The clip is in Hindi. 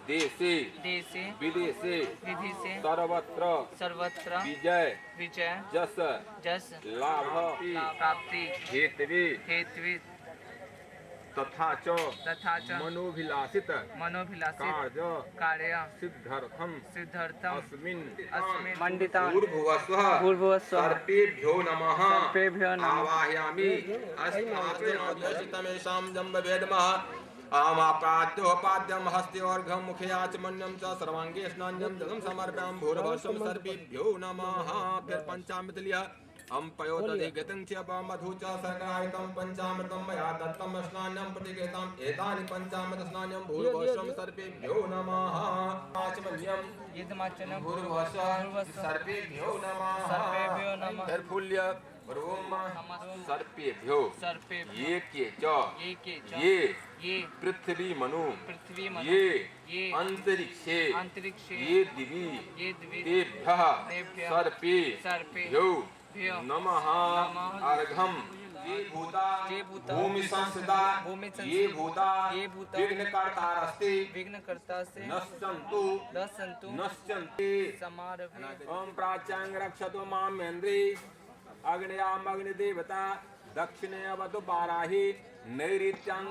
देशे देशे विदेशे विधि से सर्वत्र सर्वत्र विजय विजय जस जस लाभ प्राप्ति हेतवे हेतु तथा च मनोभिलाषित कार्य सिद्धार्थम अस्मिन् मंडिता भूर्भुवस्वः भूर्भुवस्वः सर्पेभ्यो नमः सर्पेभ्यो नमः आवाहयामि अस्माकमेषां जम्बवेदमः आमापाद्योपाद्यं हस्त्योर्घं मुखे आचमन्यं च सर्वांगे स्नान्यं जलं समर्पयामि भूर्भुवस्वं सर्पेभ्यो नमः। फिर पंचामृतलिया हम पयोदधिगतं च मधु च सर्गायितं पंचामृतं मया दत्तं स्नानं प्रतिगतं एतानि पंचामृत स्नानं भूर्भुवस्वं सर्पेभ्यो नमः। आचमन्यं यदमाचनं भूर्भुवस्वं सर्पेभ्यो नमः। फिर फूल्य सर्पेभ्यो ये के च ये पृथ्वी मनु ये अंतरिक्षे ये दिवि तेभ्यः सर्पेभ्यो नमः। अर्घम ये भूता भूमि संस्थिता ये भूता विघ्नकर्तारस्ते नश्यन्तु समारभे। ओम प्राच्यां रक्षतु मामेन्द्रे अग्नयामग्निदेवता दक्षिणे अवतु बाराहि नैऋत्यां